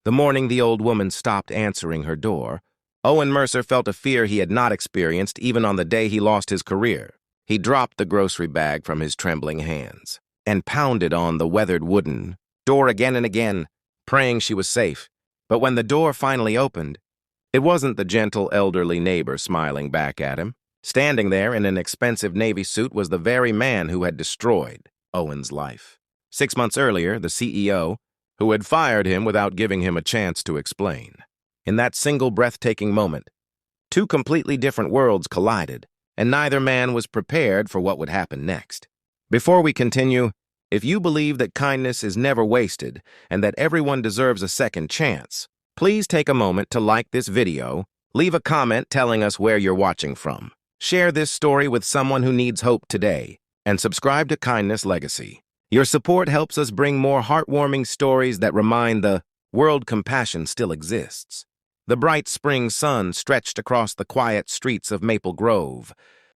The morning the old woman stopped answering her door, Owen Mercer felt a fear he had not experienced even on the day he lost his career. He dropped the grocery bag from his trembling hands and pounded on the weathered wooden door again and again, praying she was safe. But when the door finally opened, it wasn't the gentle elderly neighbor smiling back at him. Standing there in an expensive Navy suit was the very man who had destroyed Owen's life. 6 months earlier, the CEO, who had fired him without giving him a chance to explain. In that single breathtaking moment, two completely different worlds collided, and neither man was prepared for what would happen next. Before we continue, if you believe that kindness is never wasted and that everyone deserves a second chance, please take a moment to like this video, leave a comment telling us where you're watching from, share this story with someone who needs hope today, and subscribe to Kindness Legacy. Your support helps us bring more heartwarming stories that remind the world compassion still exists. The bright spring sun stretched across the quiet streets of Maple Grove,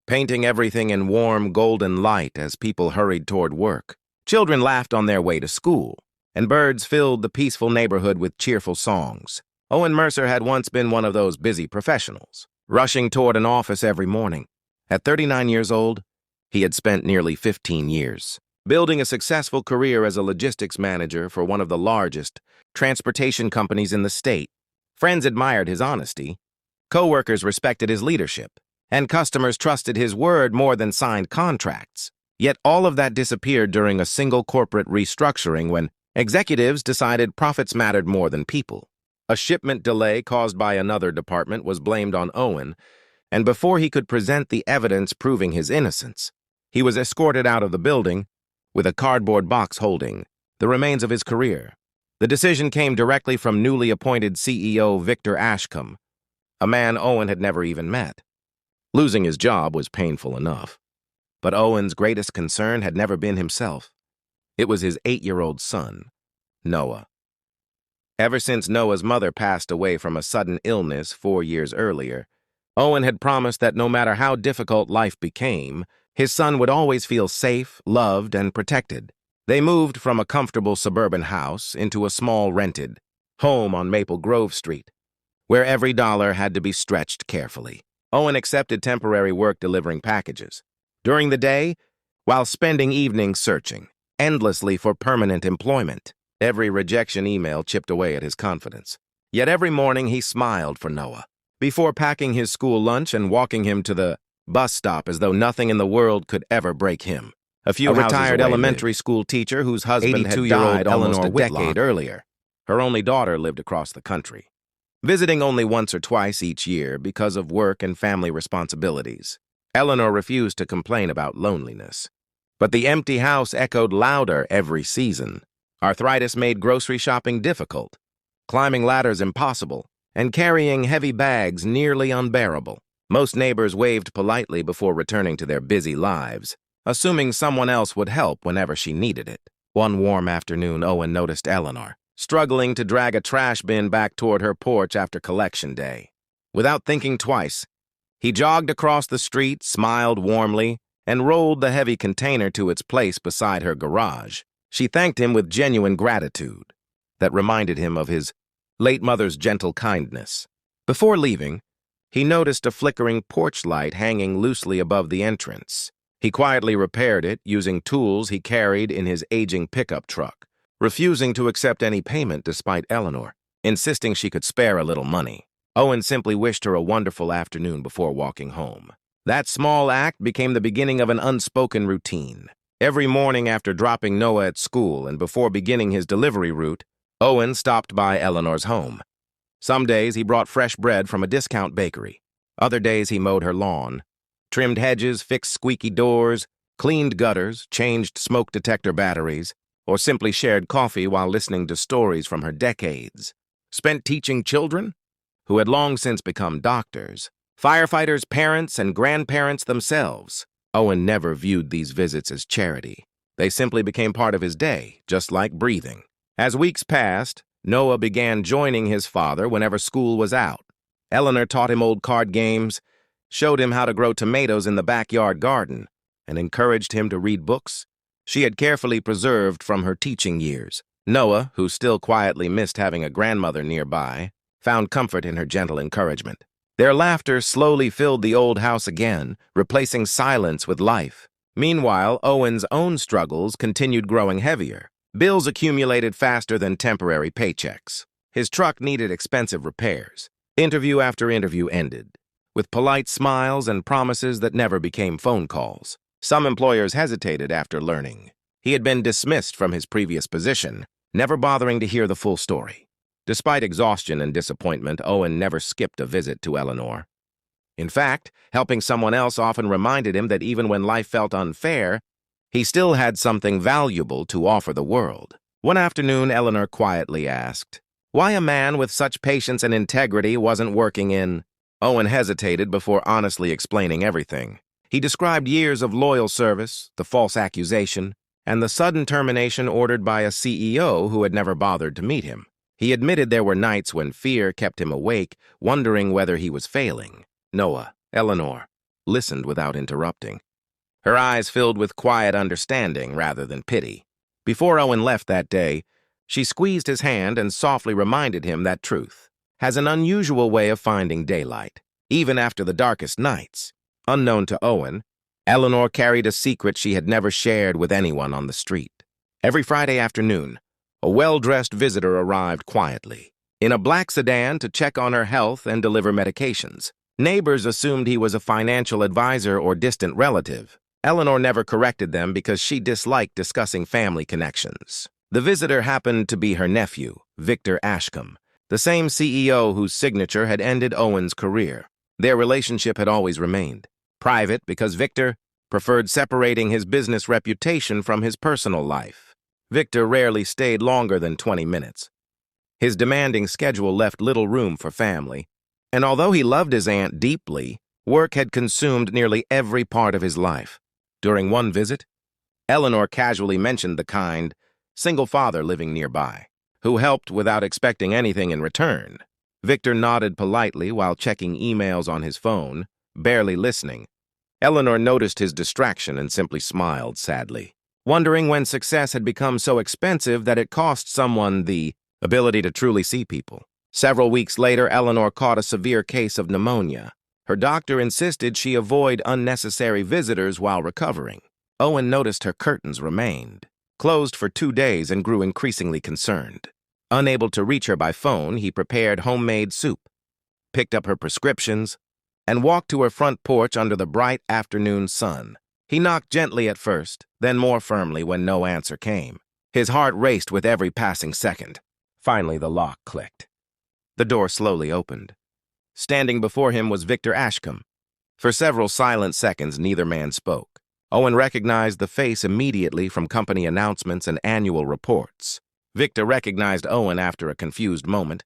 painting everything in warm golden light as people hurried toward work. Children laughed on their way to school, and birds filled the peaceful neighborhood with cheerful songs. Owen Mercer had once been one of those busy professionals, rushing toward an office every morning. At 39 years old, he had spent nearly 15 years building a successful career as a logistics manager for one of the largest transportation companies in the state. Friends admired his honesty, co-workers respected his leadership, and customers trusted his word more than signed contracts. Yet all of that disappeared during a single corporate restructuring when executives decided profits mattered more than people. A shipment delay caused by another department was blamed on Owen, and before he could present the evidence proving his innocence, he was escorted out of the building with a cardboard box holding the remains of his career. The decision came directly from newly appointed CEO Victor Ashcombe, a man Owen had never even met. Losing his job was painful enough, but Owen's greatest concern had never been himself. It was his 8-year-old son, Noah. Ever since Noah's mother passed away from a sudden illness 4 years earlier, Owen had promised that no matter how difficult life became, his son would always feel safe, loved, and protected. They moved from a comfortable suburban house into a small rented home on Maple Grove Street, where every dollar had to be stretched carefully. Owen accepted temporary work delivering packages during the day, while spending evenings searching endlessly for permanent employment. Every rejection email chipped away at his confidence. Yet every morning he smiled for Noah, before packing his school lunch and walking him to the bus stop as though nothing in the world could ever break him. A retired elementary school teacher whose husband had died almost a decade earlier. Her only daughter lived across the country, visiting only once or twice each year because of work and family responsibilities. Eleanor refused to complain about loneliness, but the empty house echoed louder every season. Arthritis made grocery shopping difficult, climbing ladders impossible, and carrying heavy bags nearly unbearable. Most neighbors waved politely before returning to their busy lives, assuming someone else would help whenever she needed it. One warm afternoon, Owen noticed Eleanor struggling to drag a trash bin back toward her porch after collection day. Without thinking twice, he jogged across the street, smiled warmly, and rolled the heavy container to its place beside her garage. She thanked him with genuine gratitude that reminded him of his late mother's gentle kindness. Before leaving, he noticed a flickering porch light hanging loosely above the entrance. He quietly repaired it using tools he carried in his aging pickup truck, refusing to accept any payment despite Eleanor insisting she could spare a little money. Owen simply wished her a wonderful afternoon before walking home. That small act became the beginning of an unspoken routine. Every morning after dropping Noah at school and before beginning his delivery route, Owen stopped by Eleanor's home. Some days he brought fresh bread from a discount bakery. Other days he mowed her lawn, trimmed hedges, fixed squeaky doors, cleaned gutters, changed smoke detector batteries, or simply shared coffee while listening to stories from her decades spent teaching children who had long since become doctors, firefighters, parents, and grandparents themselves. Owen never viewed these visits as charity. They simply became part of his day, just like breathing. As weeks passed, Noah began joining his father whenever school was out. Eleanor taught him old card games, showed him how to grow tomatoes in the backyard garden, and encouraged him to read books she had carefully preserved from her teaching years. Noah, who still quietly missed having a grandmother nearby, found comfort in her gentle encouragement. Their laughter slowly filled the old house again, replacing silence with life. Meanwhile, Owen's own struggles continued growing heavier. Bills accumulated faster than temporary paychecks. His truck needed expensive repairs. Interview after interview ended, with polite smiles and promises that never became phone calls. Some employers hesitated after learning he had been dismissed from his previous position, never bothering to hear the full story. Despite exhaustion and disappointment, Owen never skipped a visit to Eleanor. In fact, helping someone else often reminded him that even when life felt unfair, he still had something valuable to offer the world. One afternoon, Eleanor quietly asked why a man with such patience and integrity wasn't working in. Owen hesitated before honestly explaining everything. He described years of loyal service, the false accusation, and the sudden termination ordered by a CEO who had never bothered to meet him. He admitted there were nights when fear kept him awake, wondering whether he was failing. Eleanor, listened without interrupting. Her eyes filled with quiet understanding rather than pity. Before Owen left that day, she squeezed his hand and softly reminded him that truth has an unusual way of finding daylight, even after the darkest nights. Unknown to Owen, Eleanor carried a secret she had never shared with anyone on the street. Every Friday afternoon, a well-dressed visitor arrived quietly, in a black sedan to check on her health and deliver medications. Neighbors assumed he was a financial advisor or distant relative. Eleanor never corrected them because she disliked discussing family connections. The visitor happened to be her nephew, Victor Ashcombe, the same CEO whose signature had ended Owen's career. Their relationship had always remained private because Victor preferred separating his business reputation from his personal life. Victor rarely stayed longer than 20 minutes. His demanding schedule left little room for family, and although he loved his aunt deeply, work had consumed nearly every part of his life. During one visit, Eleanor casually mentioned the kind, single father living nearby, who helped without expecting anything in return. Victor nodded politely while checking emails on his phone, barely listening. Eleanor noticed his distraction and simply smiled sadly, wondering when success had become so expensive that it cost someone the ability to truly see people. Several weeks later, Eleanor caught a severe case of pneumonia. Her doctor insisted she avoid unnecessary visitors while recovering. Owen noticed her curtains remained closed for 2 days and grew increasingly concerned. Unable to reach her by phone, he prepared homemade soup, picked up her prescriptions, and walked to her front porch under the bright afternoon sun. He knocked gently at first, then more firmly when no answer came. His heart raced with every passing second. Finally, the lock clicked. The door slowly opened. Standing before him was Victor Ashcombe. For several silent seconds, neither man spoke. Owen recognized the face immediately from company announcements and annual reports. Victor recognized Owen after a confused moment,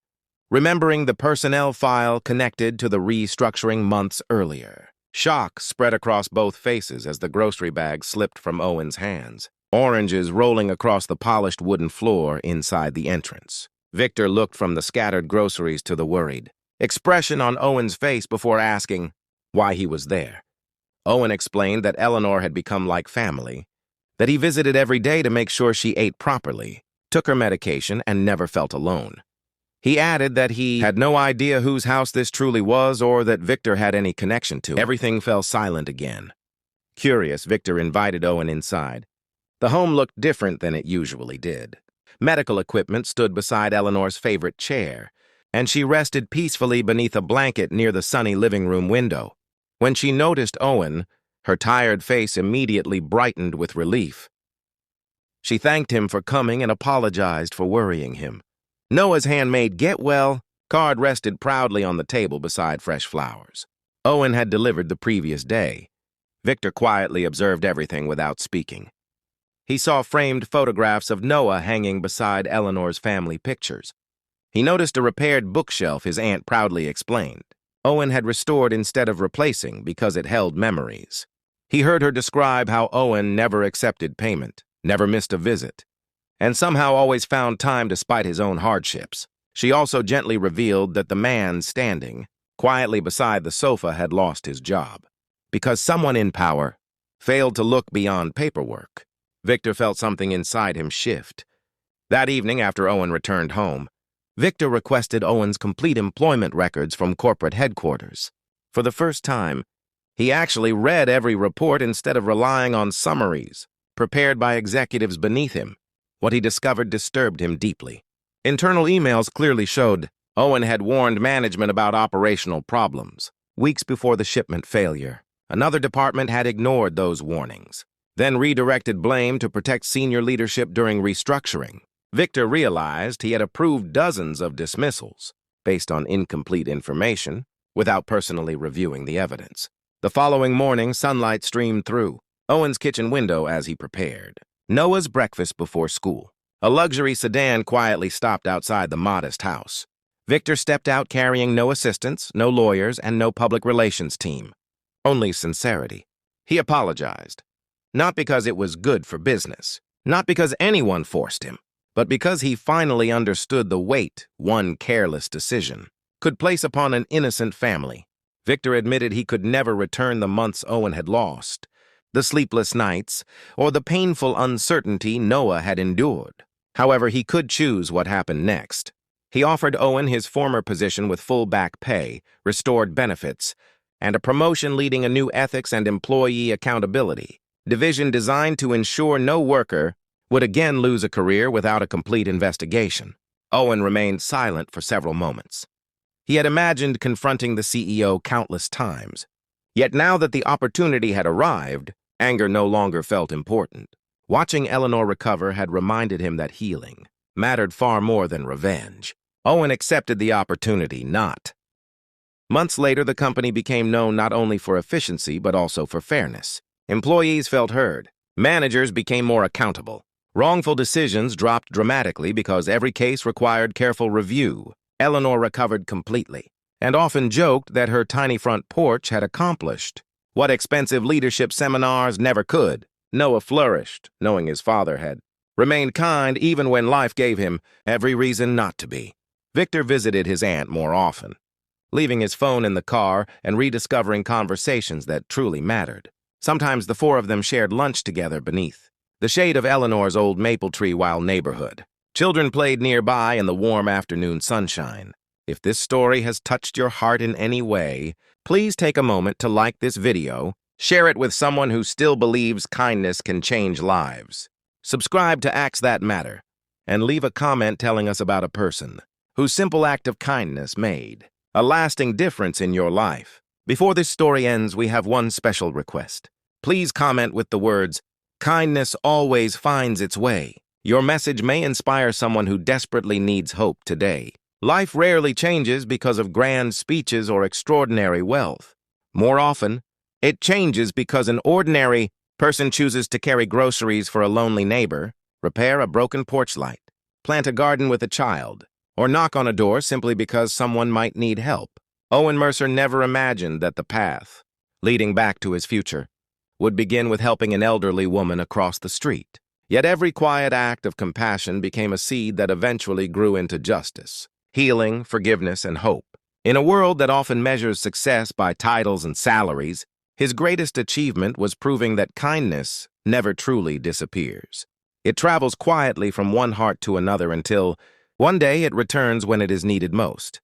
remembering the personnel file connected to the restructuring months earlier. Shock spread across both faces as the grocery bag slipped from Owen's hands, oranges rolling across the polished wooden floor inside the entrance. Victor looked from the scattered groceries to the worried expression on Owen's face before asking why he was there. Owen explained that Eleanor had become like family, that he visited every day to make sure she ate properly, took her medication, and never felt alone. He added that he had no idea whose house this truly was or that Victor had any connection to it. Everything fell silent again. Curious, Victor invited Owen inside. The home looked different than it usually did. Medical equipment stood beside Eleanor's favorite chair, and she rested peacefully beneath a blanket near the sunny living room window. When she noticed Owen, her tired face immediately brightened with relief. She thanked him for coming and apologized for worrying him. Noah's handmade get-well card rested proudly on the table beside fresh flowers. Owen had delivered the previous day. Victor quietly observed everything without speaking. He saw framed photographs of Noah hanging beside Eleanor's family pictures. He noticed a repaired bookshelf his aunt proudly explained Owen had restored instead of replacing because it held memories. He heard her describe how Owen never accepted payment, never missed a visit, and somehow always found time despite his own hardships. She also gently revealed that the man standing quietly beside the sofa had lost his job because someone in power failed to look beyond paperwork. Victor felt something inside him shift. That evening, after Owen returned home, Victor requested Owen's complete employment records from corporate headquarters. For the first time, he actually read every report instead of relying on summaries prepared by executives beneath him. What he discovered disturbed him deeply. Internal emails clearly showed Owen had warned management about operational problems weeks before the shipment failure. Another department had ignored those warnings, then redirected blame to protect senior leadership during restructuring. Victor realized he had approved dozens of dismissals based on incomplete information without personally reviewing the evidence. The following morning, sunlight streamed through Owen's kitchen window as he prepared Noah's breakfast before school. A luxury sedan quietly stopped outside the modest house. Victor stepped out carrying no assistants, no lawyers, and no public relations team. Only sincerity. He apologized. Not because it was good for business, not because anyone forced him, but because he finally understood the weight one careless decision could place upon an innocent family. Victor admitted he could never return the months Owen had lost, the sleepless nights, or the painful uncertainty Noah had endured. However, he could choose what happened next. He offered Owen his former position with full back pay, restored benefits, and a promotion leading a new ethics and employee accountability division designed to ensure no worker would again lose a career without a complete investigation. Owen remained silent for several moments. He had imagined confronting the CEO countless times. Yet now that the opportunity had arrived, anger no longer felt important. Watching Eleanor recover had reminded him that healing mattered far more than revenge. Owen accepted the opportunity, not. Months later, the company became known not only for efficiency but also for fairness. Employees felt heard. Managers became more accountable. Wrongful decisions dropped dramatically because every case required careful review. Eleanor recovered completely and often joked that her tiny front porch had accomplished what expensive leadership seminars never could. Noah flourished, knowing his father had remained kind even when life gave him every reason not to be. Victor visited his aunt more often, leaving his phone in the car and rediscovering conversations that truly mattered. Sometimes the four of them shared lunch together beneath the shade of Eleanor's old maple tree while neighborhood. Children played nearby in the warm afternoon sunshine. If this story has touched your heart in any way, please take a moment to like this video, share it with someone who still believes kindness can change lives. Subscribe to Acts That Matter, and leave a comment telling us about a person whose simple act of kindness made a lasting difference in your life. Before this story ends, we have one special request. Please comment with the words, "Kindness always finds its way." Your message may inspire someone who desperately needs hope today. Life rarely changes because of grand speeches or extraordinary wealth. More often, it changes because an ordinary person chooses to carry groceries for a lonely neighbor, repair a broken porch light, plant a garden with a child, or knock on a door simply because someone might need help. Owen Mercer never imagined that the path leading back to his future would begin with helping an elderly woman across the street. Yet every quiet act of compassion became a seed that eventually grew into justice, healing, forgiveness, and hope. In a world that often measures success by titles and salaries, his greatest achievement was proving that kindness never truly disappears. It travels quietly from one heart to another until one day it returns when it is needed most.